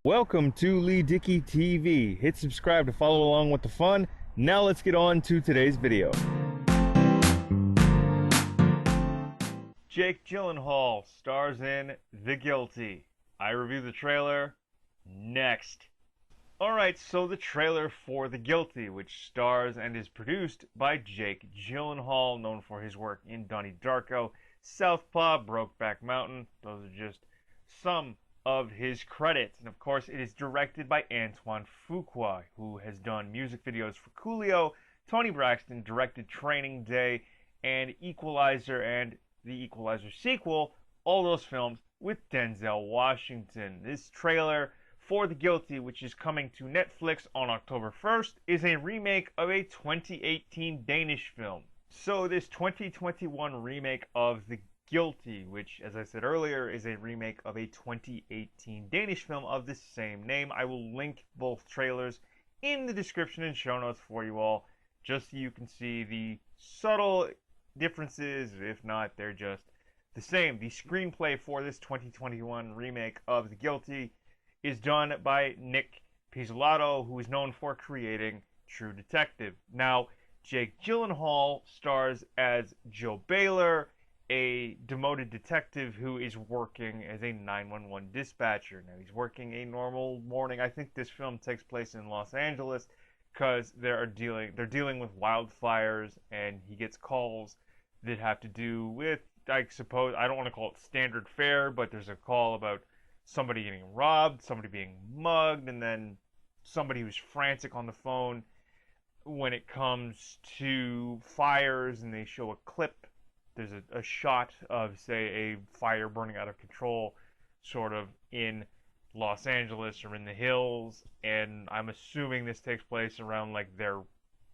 Welcome to Leigh Dickey TV. Hit subscribe to follow along with the fun. Now let's get on to today's video. Jake Gyllenhaal stars in The Guilty. I review the trailer next. Alright, so the trailer for The Guilty, which stars and is produced by Jake Gyllenhaal, known for his work in Donnie Darko, Southpaw, Brokeback Mountain. Those are just some of his credits. And of course, it is directed by Antoine Fuqua, who has done music videos for Coolio. Tony Braxton directed Training Day and Equalizer and the Equalizer sequel, all those films with Denzel Washington. This trailer for The Guilty, which is coming to Netflix on October 1st, is a remake of a 2018 Danish film. So this 2021 remake of The Guilty, which, as I said earlier, is a remake of a 2018 Danish film of the same name. I will link both trailers in the description and show notes for you all, just so you can see the subtle differences. If not, they're just the same. The screenplay for this 2021 remake of The Guilty is done by Nick Pizzolatto, who is known for creating True Detective. Now, Jake Gyllenhaal stars as Joe Baylor, a demoted detective who is working as a 911 dispatcher. Now, he's working a normal morning. I think this film takes place in Los Angeles because they're dealing with wildfires, and he gets calls that have to do with, I suppose, I don't want to call it standard fare, but there's a call about somebody getting robbed, somebody being mugged, and then somebody who's frantic on the phone when it comes to fires, and they show a clip. There's a shot of, say, a fire burning out of control, sort of in Los Angeles or in the hills, and I'm assuming this takes place around, like, their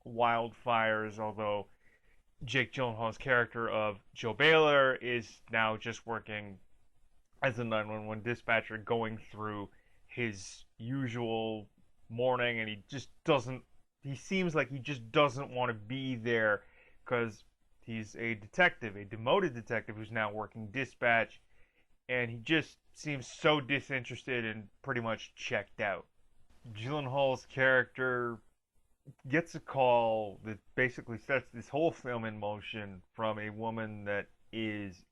wildfires, although Jake Gyllenhaal's character of Joe Baylor is now just working as a 911 dispatcher, going through his usual morning, and he seems like he just doesn't want to be there because he's a detective, a demoted detective who's now working dispatch, and he just seems so disinterested and pretty much checked out. Gyllenhaal's character gets a call that basically sets this whole film in motion from a woman that is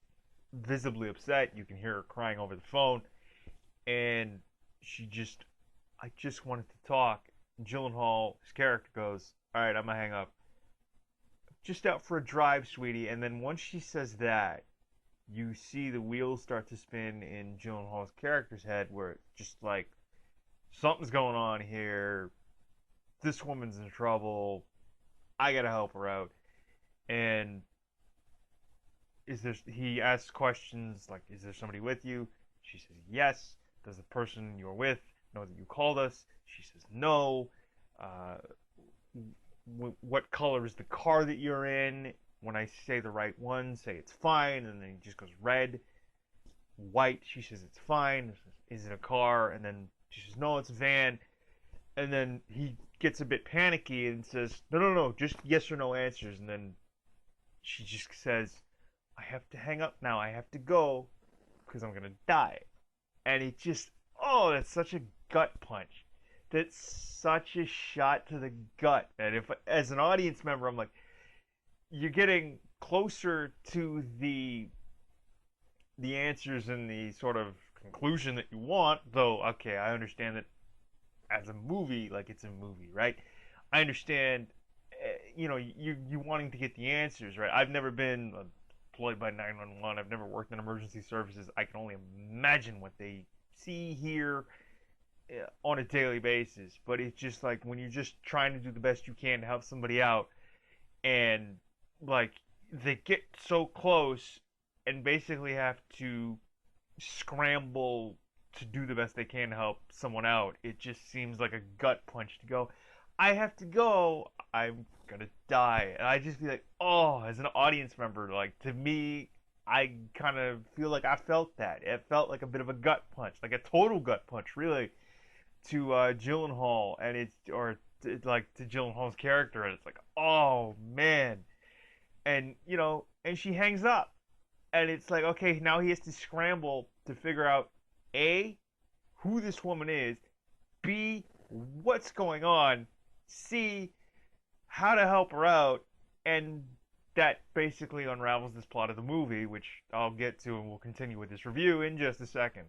visibly upset. You can hear her crying over the phone, and I just wanted to talk. Gyllenhaal, his character, goes, "Alright, I'm gonna hang up. Just out for a drive, sweetie." And then once she says that, you see the wheels start to spin in Gyllenhaal's character's head, where it's just like, something's going on here. This woman's in trouble. I gotta help her out. And he asks questions like, "Is there somebody with you?" She says yes. "Does the person you're with know that you called us?" She says no. What color is the car that you're in? When I say the right one, say it's fine. And then he just goes red, white. She says it's fine. "Is it a car?" And then she says no, it's a van. And then he gets a bit panicky and says, no, just yes or no answers." And then she just says, "I have to hang up now. I have to go because I'm gonna die." And it just, oh, that's such a gut punch. That's such a shot to the gut. And if, as an audience member, I'm like, you're getting closer to the answers and the sort of conclusion that you want. Though, okay, I understand that as a movie, like, it's a movie, right? I understand, you wanting to get the answers, right? I've never been employed by 911. I've never worked in emergency services. I can only imagine what they see here on a daily basis. But it's just like, when you're just trying to do the best you can to help somebody out, and like, they get so close and basically have to scramble to do the best they can to help someone out, it just seems like a gut punch to go, "I have to go, I'm gonna die." And I just be like, oh, as an audience member, like, to me, I kind of feel like I felt that. It felt like a bit of a gut punch, like a total gut punch, really, to Gyllenhaal, and like, to Gyllenhaal's character, and it's like, oh man. And and she hangs up, and it's like, okay, now he has to scramble to figure out, A, who this woman is, B, what's going on, C, how to help her out, and that basically unravels this plot of the movie, which I'll get to and we'll continue with this review in just a second.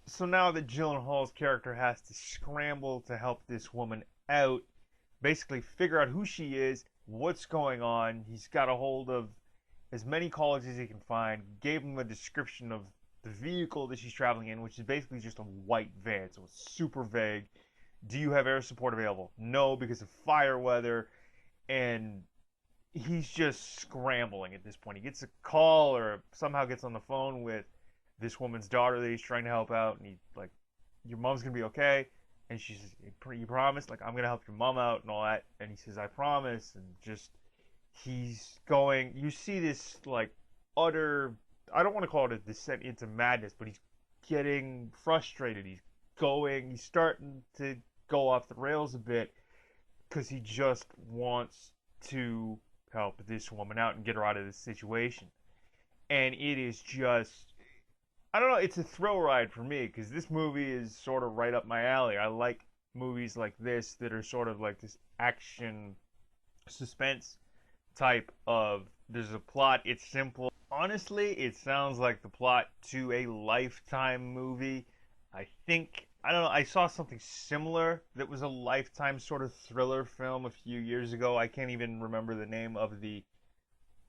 So now that Gyllenhaal's character has to scramble to help this woman out, basically figure out who she is, what's going on. He's got a hold of as many callers as he can find, gave him a description of the vehicle that she's traveling in, which is basically just a white van, so it's super vague. Do you have air support available? No, because of fire weather. And he's just scrambling at this point. He gets a call or somehow gets on the phone with this woman's daughter that he's trying to help out, and he's like, your mom's gonna be okay. And she says, you promise? Like, I'm gonna help your mom out and all that. And he says, I promise. And just, he's going, you see this like utter, I don't want to call it a descent into madness, but he's getting frustrated. He's starting to go off the rails a bit because he just wants to help this woman out and get her out of this situation. And it is just, I don't know, it's a thrill ride for me because this movie is sort of right up my alley. I like movies like this that are sort of like this action suspense type of, there's a plot, it's simple. Honestly, it sounds like the plot to a Lifetime movie. I don't know, I saw something similar that was a Lifetime sort of thriller film a few years ago. I can't even remember the name of the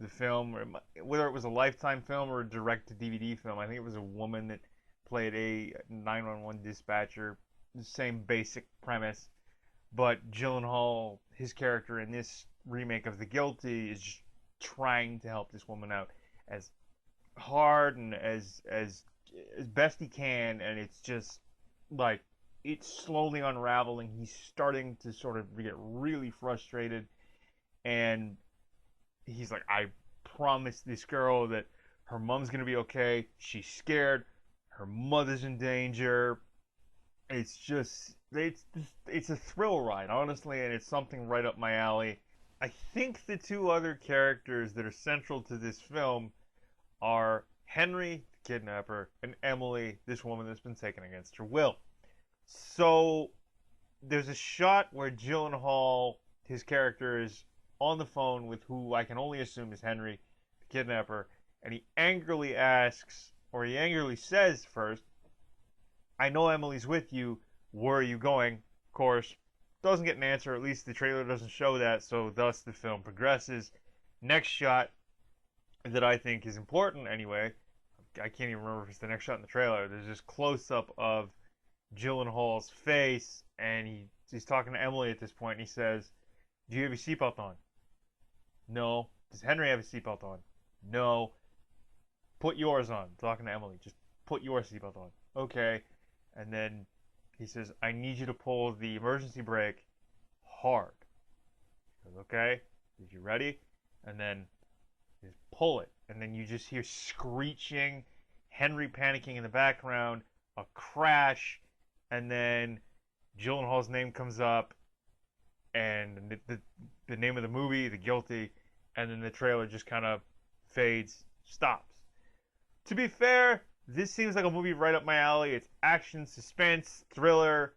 film, or whether it was a Lifetime film or a direct-to-DVD film. I think it was a woman that played a 911 dispatcher. The same basic premise, but Gyllenhaal, his character in this remake of The Guilty, is just trying to help this woman out as hard and as best he can, and it's just like it's slowly unraveling. He's starting to sort of get really frustrated, and he's like, I promised this girl that her mom's gonna be okay. She's scared. Her mother's in danger. It's just, it's a thrill ride, honestly, and it's something right up my alley. I think the two other characters that are central to this film are Henry, the kidnapper, and Emily, this woman that's been taken against her will. So there's a shot where Gyllenhaal, his character, is on the phone with who I can only assume is Henry, the kidnapper, and he angrily asks, or he angrily says first, I know Emily's with you. Where are you going? Of course, doesn't get an answer. At least the trailer doesn't show that, so thus the film progresses. Next shot that I think is important anyway, I can't even remember if it's the next shot in the trailer. There's this close-up of Gyllenhaal's face, and he's talking to Emily at this point, and he says, do you have your seatbelt on? No. Does Henry have his seatbelt on? No. Put yours on. Talking to Emily. Just put your seatbelt on. Okay. And then he says, I need you to pull the emergency brake hard. He goes, okay. Is you ready? And then you just pull it. And then you just hear screeching, Henry panicking in the background, a crash, and then Gyllenhaal's name comes up, and the name of the movie, The Guilty, and then the trailer just kind of fades, stops. To be fair, this seems like a movie right up my alley. It's action, suspense, thriller,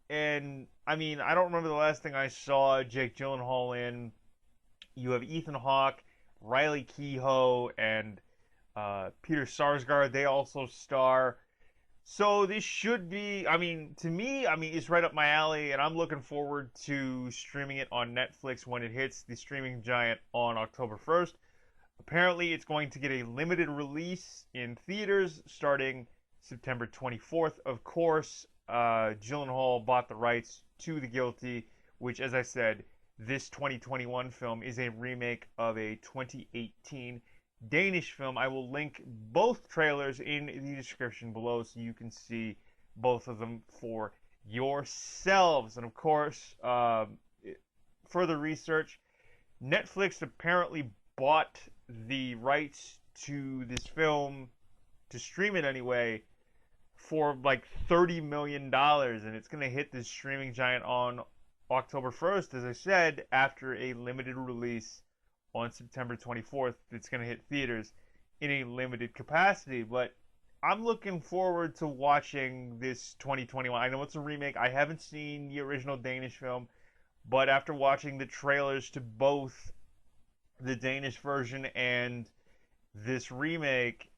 and I mean, I don't remember the last thing I saw Jake Gyllenhaal in. You have Ethan Hawke, Riley Keough, and Peter Sarsgaard. They also star. So this should be, I mean, to me, it's right up my alley, and I'm looking forward to streaming it on Netflix when it hits the streaming giant on October 1st. Apparently, it's going to get a limited release in theaters starting September 24th. Of course, Gyllenhaal bought the rights to The Guilty, which, as I said, this 2021 film is a remake of a 2018 Danish film. I will link both trailers in the description below so you can see both of them for yourselves. And of course, further research, Netflix apparently bought the rights to this film, to stream it anyway, for like $30 million, and it's going to hit this streaming giant on October 1st, as I said, after a limited release on September 24th. It's going to hit theaters in a limited capacity. But I'm looking forward to watching this 2021. I know it's a remake. I haven't seen the original Danish film, but after watching the trailers to both the Danish version and this remake,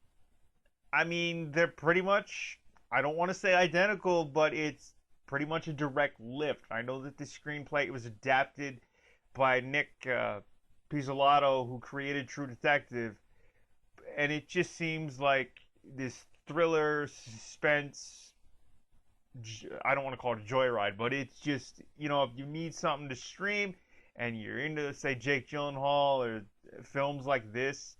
I mean, they're pretty much, I don't want to say identical, but it's pretty much a direct lift. I know that the screenplay, it was adapted by Nick Pizzolatto, who created True Detective, and it just seems like this thriller, suspense, I don't want to call it a joyride, but it's just, if you need something to stream and you're into, say, Jake Gyllenhaal or films like this,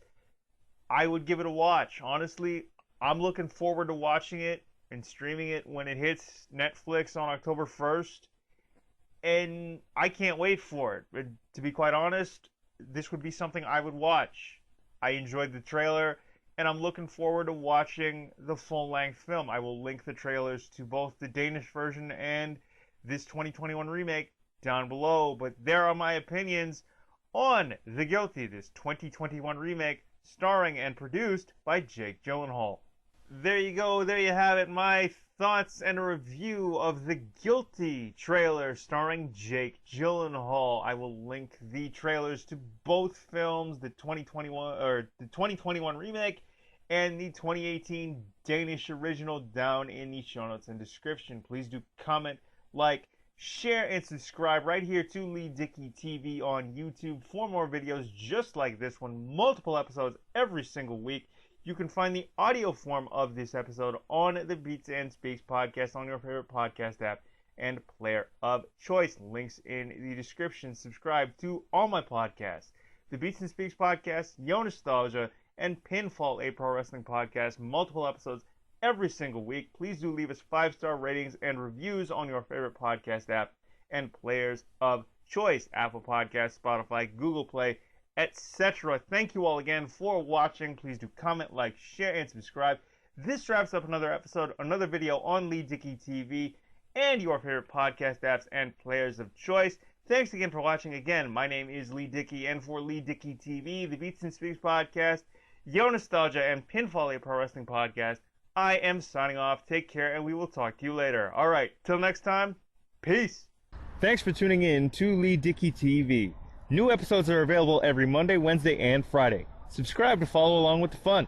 I would give it a watch. Honestly, I'm looking forward to watching it and streaming it when it hits Netflix on October 1st. And I can't wait for it. But to be quite honest, this would be something I would watch. I enjoyed the trailer, and I'm looking forward to watching the full-length film. I will link the trailers to both the Danish version and this 2021 remake down below. But there are my opinions on The Guilty, this 2021 remake starring and produced by Jake Gyllenhaal. There you go, there you have it, my thoughts and a review of The Guilty trailer starring Jake Gyllenhaal. I will link the trailers to both films, the 2021 remake and the 2018 Danish original, down in the show notes and description. Please do comment, like, share, and subscribe right here to Leigh Dickey TV on YouTube for more videos just like this one, multiple episodes every single week. You can find the audio form of this episode on the Beats and Speaks podcast on your favorite podcast app and player of choice. Links in the description. Subscribe to all my podcasts: the Beats and Speaks podcast, Yo Nostalgia, and Pinfall, a pro wrestling podcast. Multiple episodes every single week. Please do leave us 5-star ratings and reviews on your favorite podcast app and players of choice: Apple Podcasts, Spotify, Google Play, etc. Thank you all again for watching. Please do comment, like, share, and subscribe. This wraps up another episode, another video on Leigh Dickey TV and your favorite podcast apps and players of choice. Thanks again for watching. Again, my name is Leigh Dickey, and for Leigh Dickey TV, the Beats and Speaks podcast, Yo Nostalgia, and Pinfall, a pro wrestling podcast, I am signing off. Take care, and we will talk to you later. All right, till next time, peace. Thanks for tuning in to Leigh Dickey TV. New episodes are available every Monday, Wednesday, and Friday. Subscribe to follow along with the fun.